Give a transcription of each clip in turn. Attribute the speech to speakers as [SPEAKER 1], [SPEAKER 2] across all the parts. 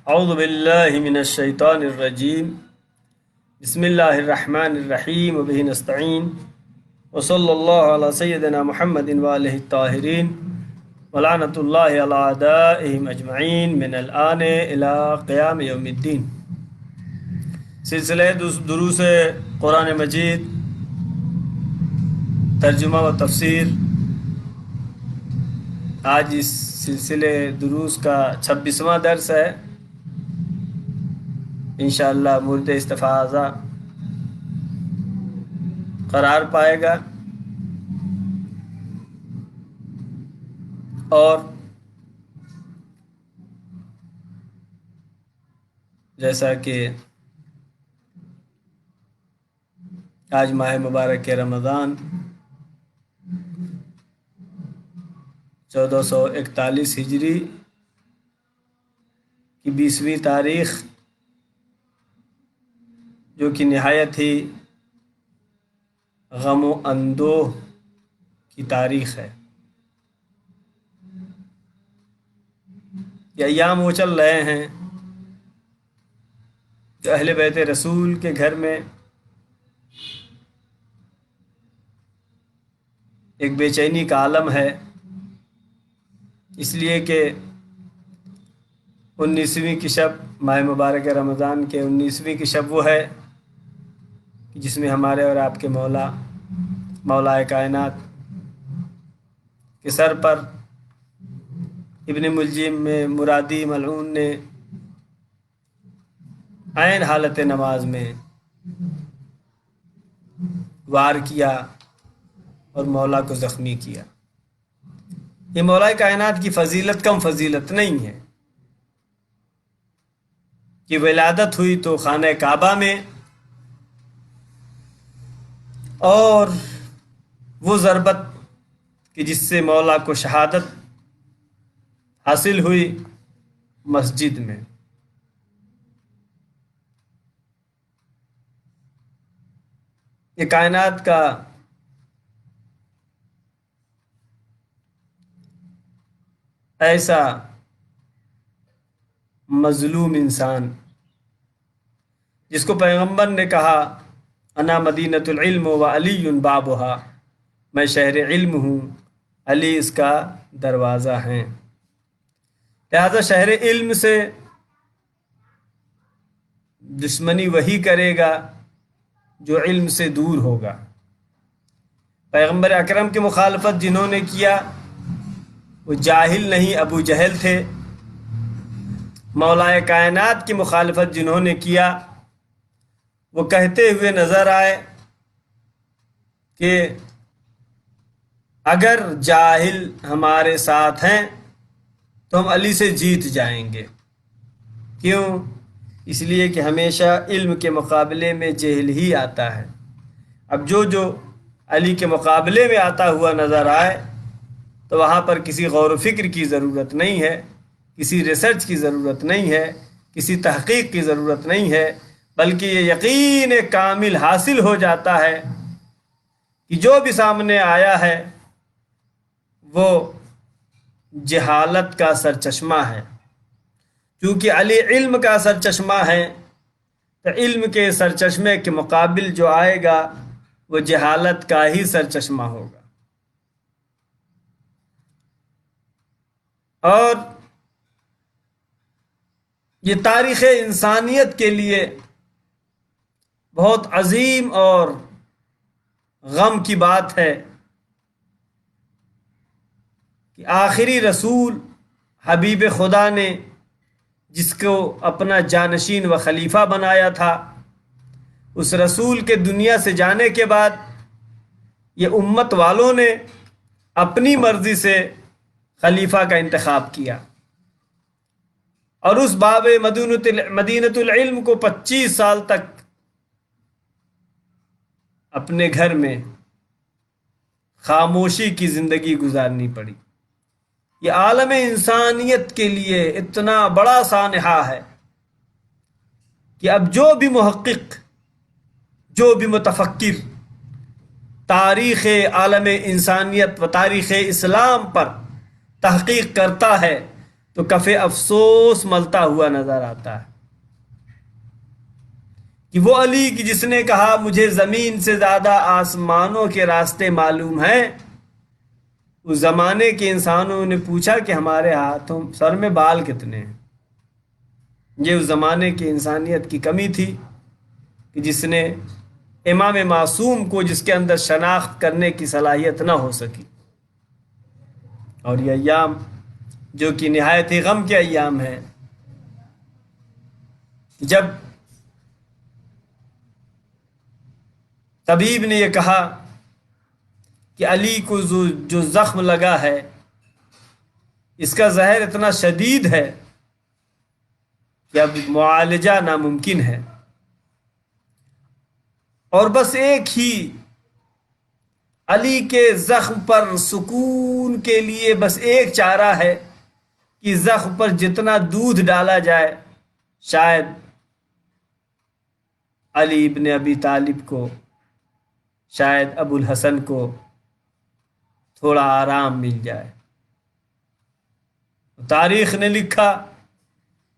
[SPEAKER 1] اعوذ باللہ من الشیطان الرجیم بسم اللہ الرحمن الرحیم وبہ نستعین وصلی اللہ علی سیدنا محمد وآلہ الطاہرین ولعنۃ اللہ علی اعدائہم اجمعین من الآن الی قیام یوم الدین۔ سلسلہ دروس قرآن مجید ترجمہ و تفسیر، آج اس سلسلے دروس کا 26واں درس ہے۔ انشاءاللہ مورد استفاضہ قرار پائے گا، اور جیسا کہ آج ماہ مبارک رمضان 1441 ہجری کی 20ویں تاریخ، جو کہ نہایت ہی غم و اندوہ کی تاریخ ہے۔ یہ ایام وہ چل رہے ہیں جو اہل بیت رسول کے گھر میں ایک بے چینی کا عالم ہے، اس لیے کہ 19ویں کی شب، ماہ مبارک رمضان کے 19ویں کی شب وہ ہے جس میں ہمارے اور آپ کے مولا کائنات کے سر پر ابن ملجم میں مرادی ملعون نے عین حالت نماز میں وار کیا اور مولا کو زخمی کیا۔ یہ مولا کائنات کی فضیلت کم فضیلت نہیں ہے کہ ولادت ہوئی تو خانہ کعبہ میں، اور وہ ضربت کہ جس سے مولا کو شہادت حاصل ہوئی مسجد میں۔ یہ کائنات کا ایسا مظلوم انسان جس کو پیغمبر نے کہا انا مدینۃ العلم و علی بابھا، میں شہر علم ہوں، علی اس کا دروازہ ہیں۔ لہذا شہر علم سے دشمنی وہی کرے گا جو علم سے دور ہوگا۔ پیغمبر اکرم کی مخالفت جنہوں نے کیا وہ جاہل نہیں، ابو جہل تھے۔ مولا کائنات کی مخالفت جنہوں نے کیا وہ کہتے ہوئے نظر آئے کہ اگر جاہل ہمارے ساتھ ہیں تو ہم علی سے جیت جائیں گے۔ کیوں؟ اس لیے کہ ہمیشہ علم کے مقابلے میں جہل ہی آتا ہے۔ اب جو علی کے مقابلے میں آتا ہوا نظر آئے تو وہاں پر کسی غور و فکر کی ضرورت نہیں ہے، کسی ریسرچ کی ضرورت نہیں ہے، کسی تحقیق کی ضرورت نہیں ہے، بلکہ یہ یقین کامل حاصل ہو جاتا ہے کہ جو بھی سامنے آیا ہے وہ جہالت کا سرچشمہ ہے۔ چونکہ علی علم کا سرچشمہ ہے تو علم کے سرچشمے کے مقابل جو آئے گا وہ جہالت کا ہی سرچشمہ ہوگا۔ اور یہ تاریخ انسانیت کے لیے بہت عظیم اور غم کی بات ہے کہ آخری رسول حبیب خدا نے، جس کو اپنا جانشین و خلیفہ بنایا تھا، اس رسول کے دنیا سے جانے کے بعد یہ امت والوں نے اپنی مرضی سے خلیفہ کا انتخاب کیا، اور اس باب مدینۃ العلم کو 25 سال تک اپنے گھر میں خاموشی کی زندگی گزارنی پڑی۔ یہ عالم انسانیت کے لیے اتنا بڑا سانحہ ہے کہ اب جو بھی محقق، جو بھی متفکر تاریخ عالم انسانیت و تاریخ اسلام پر تحقیق کرتا ہے تو کف افسوس ملتا ہوا نظر آتا ہے کہ وہ علی کی جس نے کہا مجھے زمین سے زیادہ آسمانوں کے راستے معلوم ہیں، اس زمانے کے انسانوں نے پوچھا کہ ہمارے ہاتھوں سر میں بال کتنے ہیں۔ یہ اس زمانے کی انسانیت کی کمی تھی کہ جس نے امام معصوم کو، جس کے اندر شناخت کرنے کی صلاحیت نہ ہو سکی۔ اور یہ ایام جو کہ نہایت ہی غم کے ایام ہیں، جب طبیب نے یہ کہا کہ علی کو جو زخم لگا ہے اس کا زہر اتنا شدید ہے کہ اب معالجہ ناممکن ہے، اور بس ایک ہی علی کے زخم پر سکون کے لیے بس ایک چارہ ہے کہ زخم پر جتنا دودھ ڈالا جائے شاید علی ابن ابی طالب کو، شاید ابو الحسن کو تھوڑا آرام مل جائے۔ تاریخ نے لکھا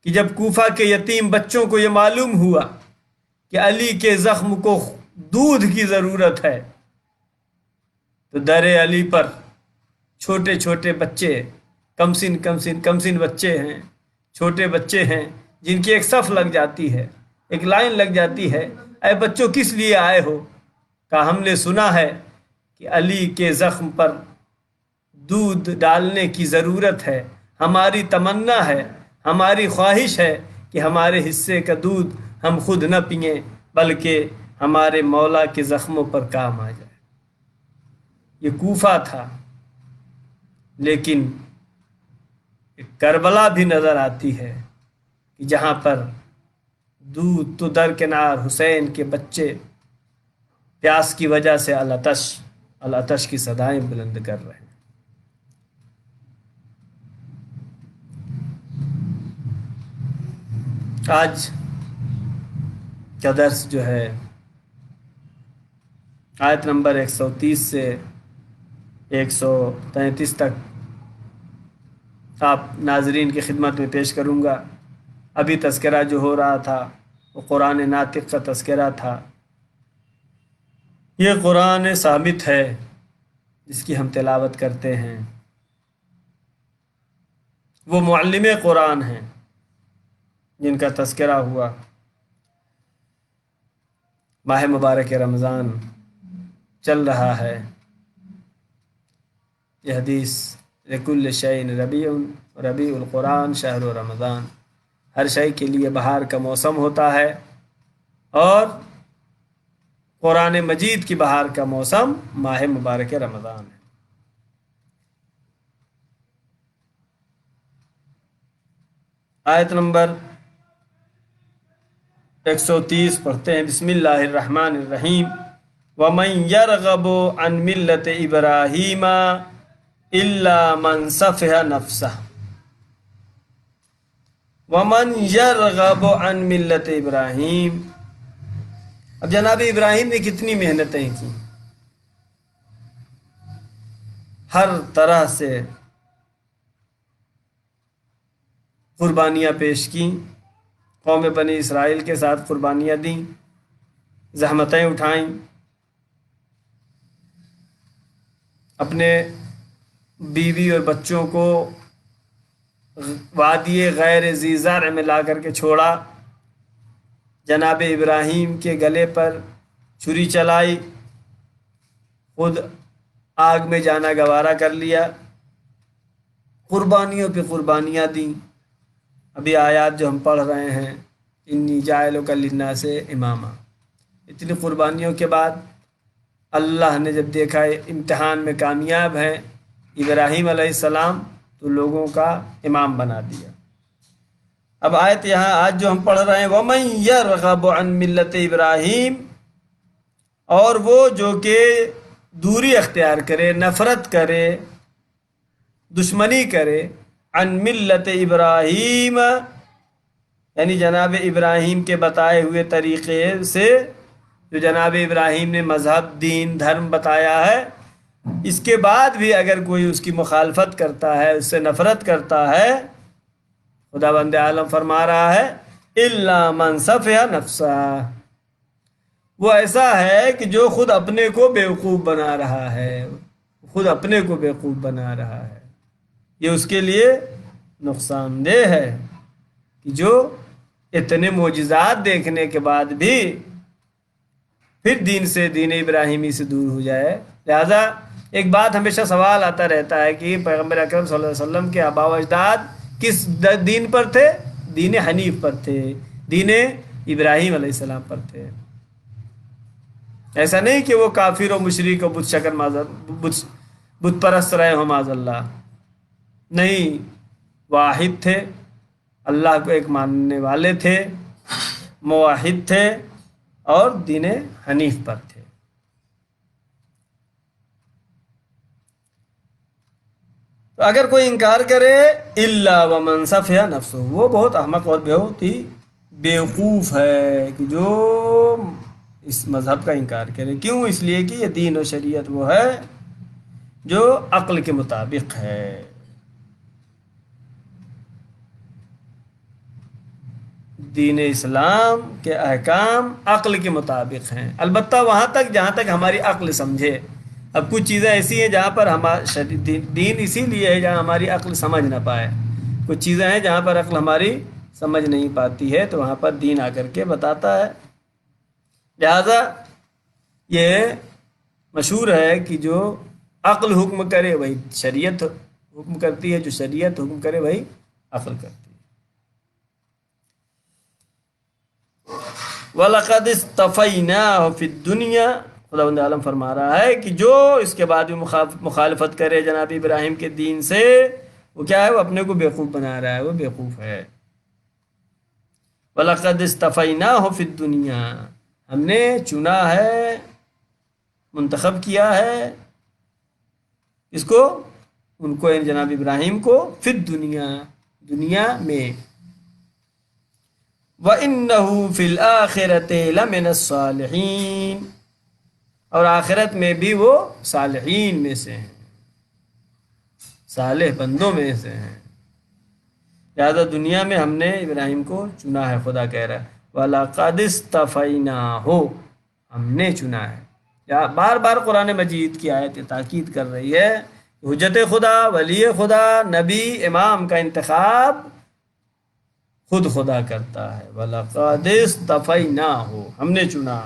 [SPEAKER 1] کہ جب کوفہ کے یتیم بچوں کو یہ معلوم ہوا کہ علی کے زخم کو دودھ کی ضرورت ہے تو در علی پر چھوٹے چھوٹے بچے، کم سن بچے ہیں، چھوٹے بچے ہیں جن کی ایک صف لگ جاتی ہے، ایک لائن لگ جاتی ہے، اے بچوں کس لیے آئے ہو؟ کہا ہم نے سنا ہے کہ علی کے زخم پر دودھ ڈالنے کی ضرورت ہے، ہماری تمنا ہے، ہماری خواہش ہے کہ ہمارے حصے کا دودھ ہم خود نہ پئیں بلکہ ہمارے مولا کے زخموں پر کام آ جائے۔ یہ کوفہ تھا، لیکن کربلا بھی نظر آتی ہے کہ جہاں پر دودھ تو درکنار حسین کے بچے پیاس کی وجہ سے العطش کی صدائیں بلند کر رہے ہیں۔ آج کا درس جو ہے آیت نمبر 130 سے 133 تک آپ ناظرین کی خدمت میں پیش کروں گا۔ ابھی تذکرہ جو ہو رہا تھا وہ قرآن ناطق کا تذکرہ تھا۔ یہ قرآن ثابت ہے جس کی ہم تلاوت کرتے ہیں، وہ معلم قرآن ہیں جن کا تذکرہ ہوا۔ ماہ مبارک رمضان چل رہا ہے۔ یہ حدیث لکل شیء ربیع القرآن شہر رمضان، ہر شے کے لیے بہار کا موسم ہوتا ہے، اور قرآن مجید کی بہار کا موسم ماہ مبارک رمضان ہے۔ آیت نمبر 130 پڑھتے ہیں۔ بسم اللہ الرحمن الرحیم۔ وَمَن يَرْغَبُ عَن مِلَّةِ إِبْرَاهِيمَ إِلَّا مَن سَفِهَ نَفْسَهُ۔ وَمَن يَرْغَبُ عَن مِلَّةِ إِبْرَاهِيمَ، اب جناب ابراہیم نے کتنی محنتیں کی، ہر طرح سے قربانیاں پیش کیں، قوم بنی اسرائیل کے ساتھ قربانیاں دیں، زحمتیں اٹھائیں، اپنے بیوی اور بچوں کو وادی غیر ذی زرع میں لا کر کے چھوڑا، جناب ابراہیم کے گلے پر چھری چلائی، خود آگ میں جانا گوارا کر لیا، قربانیوں پہ قربانیاں دیں۔ ابھی آیات جو ہم پڑھ رہے ہیں، انی جاعلک للناس اماما، اتنی قربانیوں کے بعد اللہ نے جب دیکھا امتحان میں کامیاب ہیں ابراہیم علیہ السلام، تو لوگوں کا امام بنا دیا۔ اب آیت یہاں آج جو ہم پڑھ رہے ہیں، وَمَن يَرْغَبُ عَن مِلَّةِ إِبْرَاهِيمَ، اور وہ جو کہ دوری اختیار کرے، نفرت کرے، دشمنی کرے، عن ملت ابراہیم، یعنی جناب ابراہیم کے بتائے ہوئے طریقے سے، جو جناب ابراہیم نے مذہب، دین، دھرم بتایا ہے، اس کے بعد بھی اگر کوئی اس کی مخالفت کرتا ہے، اس سے نفرت کرتا ہے، خدا بند عالم فرما رہا ہے الا من سفہ نفسہ، وہ ایسا ہے کہ جو خود اپنے کو بیوقوف بنا رہا ہے، خود اپنے کو بیوقوف بنا رہا ہے، یہ اس کے لیے نقصان دہ ہے کہ جو اتنے معجزات دیکھنے کے بعد بھی پھر دین ابراہیمی سے دور ہو جائے۔ لہذا ایک بات ہمیشہ سوال آتا رہتا ہے کہ پیغمبر اکرم صلی اللہ علیہ وسلم کے آباء و اجداد کس دین پر تھے؟ دین حنیف پر تھے، دین ابراہیم علیہ السلام پر تھے۔ ایسا نہیں کہ وہ کافر و مشرک و بت پرست رہے ہوں معاذ اللہ، نہیں، واحد تھے، اللہ کو ایک ماننے والے تھے، موحد تھے اور دین حنیف پر تھے۔ تو اگر کوئی انکار کرے الا ومن سفہ نفسہ، وہ بہت احمق اور بہت ہی بیوقوف ہے کہ جو اس مذہب کا انکار کرے۔ کیوں؟ اس لیے کہ یہ دین و شریعت وہ ہے جو عقل کے مطابق ہے۔ دین اسلام کے احکام عقل کے مطابق ہیں، البتہ وہاں تک جہاں تک ہماری عقل سمجھے۔ اب کچھ چیزیں ایسی ہیں جہاں پر دین اسی لیے ہے جہاں ہماری عقل سمجھ نہ پائے، کچھ چیزیں ہیں جہاں پر عقل ہماری سمجھ نہیں پاتی ہے تو وہاں پر دین آ کر کے بتاتا ہے۔ لہذا یہ مشہور ہے کہ جو عقل حکم کرے وہی شریعت حکم کرتی ہے، جو شریعت حکم کرے وہی عقل کرتی ہے۔ وَلَقَدِ اسْتَفَيْنَاهُ فِي الدُّنْيَا، خداوند عالم فرما رہا ہے کہ جو اس کے بعد بھی مخالفت کرے جناب ابراہیم کے دین سے، وہ کیا ہے؟ وہ اپنے کو بیوقوف بنا رہا ہے، وہ بیوقوف ہے۔ وَلَقَدِ اسْتَفَيْنَاهُ فِي الدُّنْيَا، ہم نے چنا ہے، منتخب کیا ہے اس کو، ان کو جناب ابراہیم کو، فی الدنیا، دنیا میں، وَإِنَّهُ فِي الْآخِرَةِ لَمِنَ الصَّالِحِينَ، اور آخرت میں بھی وہ صالحین میں سے ہیں، صالح بندوں میں سے ہیں۔ لہذا دنیا میں ہم نے ابراہیم کو چنا ہے، خدا کہہ رہا ہے وَلَقَدِ اسْتَفَيْنَاهُ، ہم نے چنا ہے۔ یا بار بار قرآن مجید کی آیت تاکید کر رہی ہے کہ حجت خدا، ولی خدا، نبی، امام کا انتخاب خود خدا کرتا ہے۔ وَلَقَدِ اسْتَفَيْنَاهُ، ہم نے چنا،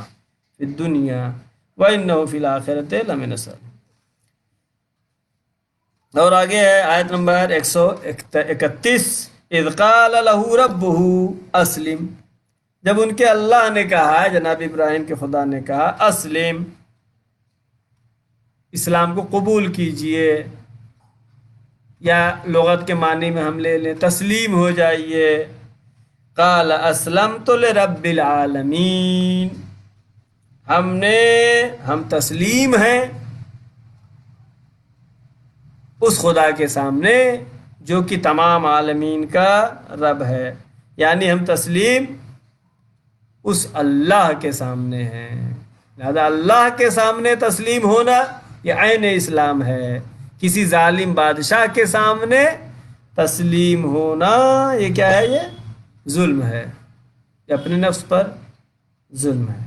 [SPEAKER 1] فی الدنیا، وَإِنَّهُ فِي الْآخِرَةِ لَمِنَ الصَّالِحِينَ۔ اور آگے ہے آیت نمبر 131، اِذْ قَالَ لَهُ رَبُّهُ أَسْلِمْ، جب ان کے اللہ نے کہا، جناب ابراہیم کے خدا نے کہا اسلم، اسلام کو قبول کیجئے، یا لغت کے معنی میں ہم لے لیں تسلیم ہو جائیے۔ قال اسلمت لرب العالمین، ہم تسلیم ہیں اس خدا کے سامنے جو کہ تمام عالمین کا رب ہے، یعنی ہم تسلیم اس اللہ کے سامنے ہیں۔ لہذا اللہ کے سامنے تسلیم ہونا یہ عین اسلام ہے۔ کسی ظالم بادشاہ کے سامنے تسلیم ہونا یہ کیا ہے؟ یہ ظلم ہے، یہ اپنے نفس پر ظلم ہے۔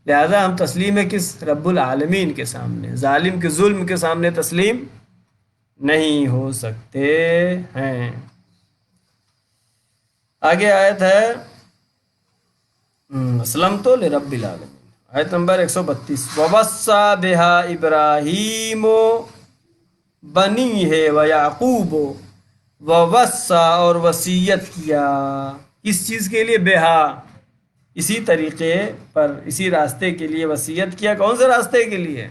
[SPEAKER 1] لہذا ہم تسلیم ہے کس؟ رب العالمین کے سامنے، ظالم کے ظلم کے سامنے تسلیم نہیں ہو سکتے ہیں۔ آگے آیت ہے اسلمت لرب العالمین، آیت نمبر 132، وَوَصَّى بِهَا إِبْرَاهِيمُ بَنِيهِ وَيَعْقُوبُ، وَوَصَّى، اور وصیت کیا، کس چیز کے لیے؟ بہا، اسی طریقے پر، اسی راستے کے لیے وصیت کیا۔ کون سے راستے کے لیے؟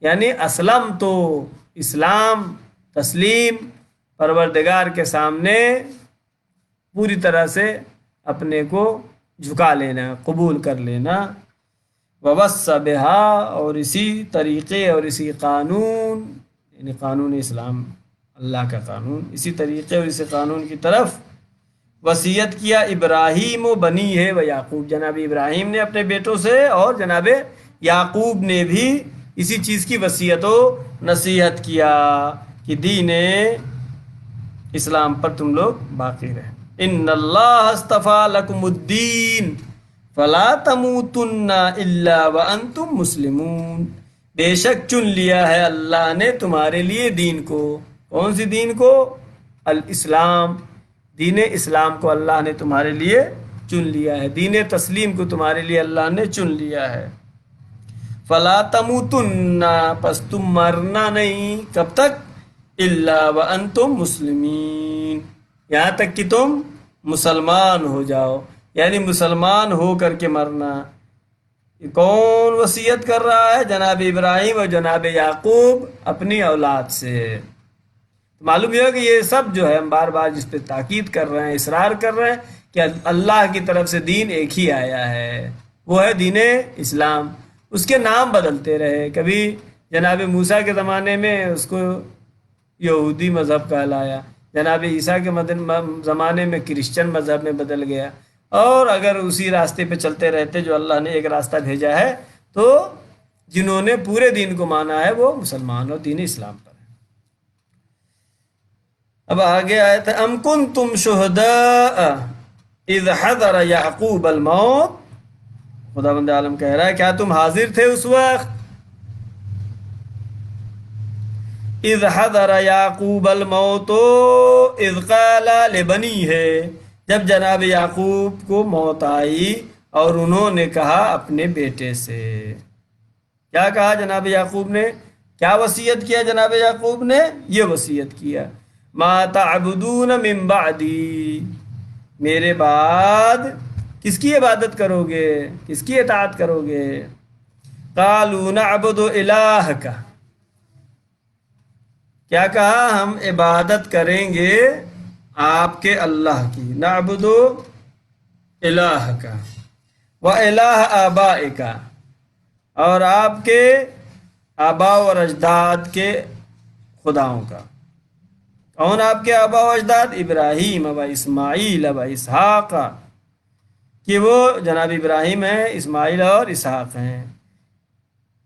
[SPEAKER 1] یعنی اسلم تو اسلام، تسلیم، پروردگار کے سامنے پوری طرح سے اپنے کو جھکا لینا، قبول کر لینا۔ وَوَصَّى بِهَا، اور اسی طریقے اور اسی قانون، یعنی قانون اسلام، اللہ کا قانون، اسی طریقے اور اسی قانون کی طرف وصیت کیا ابراہیم و بنی ہے و یعقوب، جناب ابراہیم نے اپنے بیٹوں سے اور جناب یعقوب نے بھی اسی چیز کی وصیت و نصیحت کیا کہ دین اسلام پر تم لوگ باقی رہیں۔ ان اللہ اصطفیٰ لکم الدین فلا تموتن الا وانتم مسلمون، بے شک چن لیا ہے اللہ نے تمہارے لیے دین کو۔ کون سی دین کو؟ الاسلام، دین اسلام کو اللہ نے تمہارے لیے چن لیا ہے، دین تسلیم کو تمہارے لیے اللہ نے چن لیا ہے۔ فلا تموتن، پس تم مرنا نہیں، کب تک؟ الا وانتم مسلمین، یہاں تک کہ تم مسلمان ہو جاؤ، یعنی مسلمان ہو کر کے مرنا۔ یہ کون وصیت کر رہا ہے؟ جناب ابراہیم اور جناب یعقوب اپنی اولاد سے۔ معلوم یہ ہے کہ یہ سب جو ہے ہم بار بار جس پہ تاکید کر رہے ہیں، اصرار کر رہے ہیں کہ اللہ کی طرف سے دین ایک ہی آیا ہے، وہ ہے دین اسلام۔ اس کے نام بدلتے رہے، کبھی جناب موسیٰ کے زمانے میں اس کو یہودی مذہب کہلایا، جناب عیسیٰ کے زمانے میں کرسچن مذہب میں بدل گیا، اور اگر اسی راستے پہ چلتے رہتے جو اللہ نے ایک راستہ بھیجا ہے، تو جنہوں نے پورے دین کو مانا ہے وہ مسلمان اور دین اسلام پر ہے۔ اب آگے آیت ہے ام کنتم شہداء اذ حضر یعقوب الموت، خدا بند عالم کہہ رہا ہے کیا تم حاضر تھے اس وقت؟ اذ حضر یعقوب الموت اذ قال لبنیہ، جب جناب یعقوب کو موت آئی اور انہوں نے کہا اپنے بیٹے سے، کیا کہا جناب یعقوب نے؟ کیا وصیت کیا جناب یعقوب نے؟ یہ وصیت کیا ما تعبدون من بعدی، میرے بعد کس کی عبادت کرو گے، کس کی اطاعت کرو گے؟ قالوا نعبد الہک، کیا کہا؟ ہم عبادت کریں گے آپ کے اللہ کی، نعبد الہک و الہ آبائک، اور آپ کے آباء و اجداد کے خداؤں کا۔ کون آپ کے آباء و اجداد؟ ابراہیم و اسماعیل و اسحاق، کہ وہ جناب ابراہیم ہیں، اسماعیل اور اسحاق ہیں۔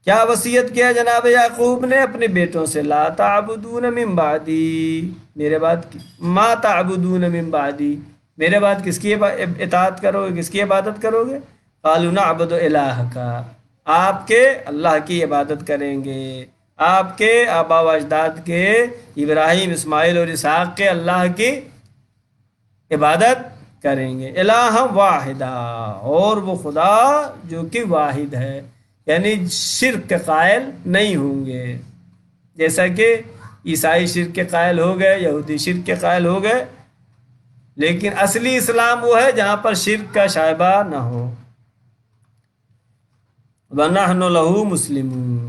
[SPEAKER 1] کیا وصیت کیا جناب یعقوب نے اپنے بیٹوں سے؟ لا تعبدون من بعدی، میرے بعد ما تعبدون من بعدی، میرے بعد کس کی اطاعت کرو گے، کس کی عبادت کرو گے؟ قالوا نعبد الہک، آپ کے اللہ کی عبادت کریں گے، آپ کے آباء و اجداد کے ابراہیم، اسماعیل اور اسحاق کے اللہ کی عبادت کریں گے۔ الہ واحدہ، اور وہ خدا جو کہ واحد ہے، یعنی شرک کے قائل نہیں ہوں گے، جیسا کہ عیسائی شرک کے قائل ہو گئے، یہودی شرک کے قائل ہو گئے، لیکن اصلی اسلام وہ ہے جہاں پر شرک کا شائبہ نہ ہو۔ وَنَحْنُ لَهُ مُسْلِمُونَ،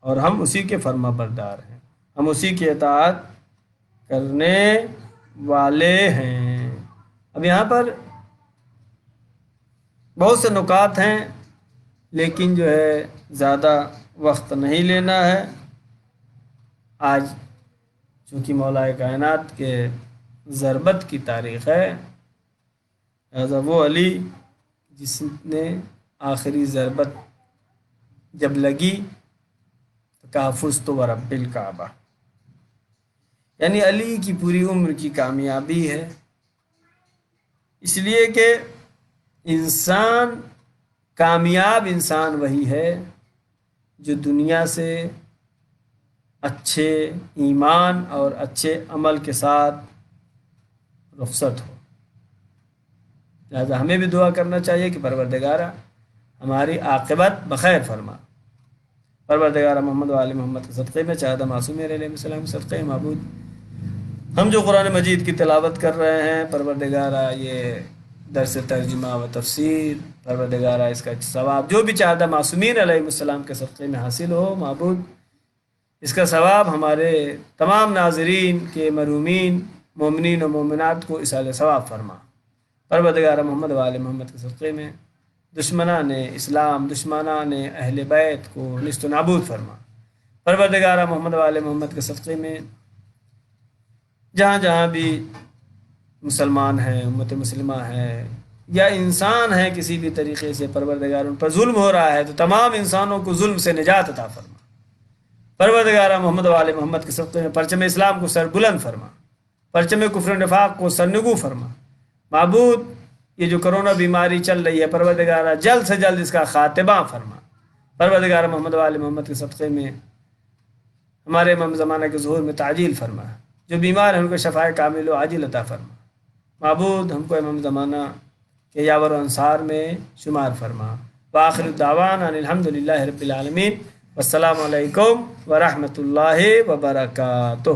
[SPEAKER 1] اور ہم اسی کے فرما بردار ہیں، ہم اسی کی اطاعت کرنے والے ہیں۔ اب یہاں پر بہت سے نکات ہیں، لیکن جو ہے زیادہ وقت نہیں لینا ہے۔ آج چونکہ مولا کائنات کے ضربت کی تاریخ ہے، لہٰذا وہ علی جس نے آخری ضربت جب لگی تو کہا فزت ورب الکعبہ، یعنی علی کی پوری عمر کی کامیابی ہے، اس لیے کہ انسان کامیاب انسان وہی ہے جو دنیا سے اچھے ایمان اور اچھے عمل کے ساتھ رخصت ہو۔ لہذا ہمیں بھی دعا کرنا چاہیے کہ پروردگارہ ہماری عاقبت بخیر فرما۔ پروردگارہ محمد و آل محمد کے صدقے میں، چاہدہ معصوم علیہ السلام کے صدقے معبود، ہم جو قرآن مجید کی تلاوت کر رہے ہیں، پروردگارہ یہ درس ترجمہ و تفسیر، پروردگارہ اس کا ثواب جو بھی چاہدہ معصومین علیہ السلام کے صدقے میں حاصل ہو، معبود اس کا ثواب ہمارے تمام ناظرین کے مرحومین مومنین و مومنات کو اصال ثواب فرما۔ پروردگارہ محمد و آل محمد کے صدقے میں دشمنان اسلام، دشمنان اہل بیت کو نیست و نابود فرما۔ پروردگارہ محمد و آل محمد کے صدقے میں جہاں جہاں بھی مسلمان ہیں، امت مسلمہ ہیں، یا انسان ہیں کسی بھی طریقے سے، پروردگار ان پر ظلم ہو رہا ہے تو تمام انسانوں کو ظلم سے نجات عطا فرما۔ پروردگار محمد و آل محمد کے صدقے میں پرچم اسلام کو سر بلند فرما، پرچم کفر و نفاق کو سرنگو فرما۔ معبود یہ جو کرونا بیماری چل رہی ہے پروردگار جلد سے جلد اس کا خاتمہ فرما۔ پروردگار محمد و آل محمد کے صدقے میں ہمارے امام زمانہ کے ظہور میں تعجیل فرما، جو بیمار ہیں ان کو شفائے کامل و عاجل عطا فرما۔ معبود ہم کو امام زمانہ کے یاور و انصار میں شمار فرما۔ وآخر الدعوان ان الحمدللہ رب العالمین، والسلام علیکم ورحمۃ اللہ وبرکاتہ۔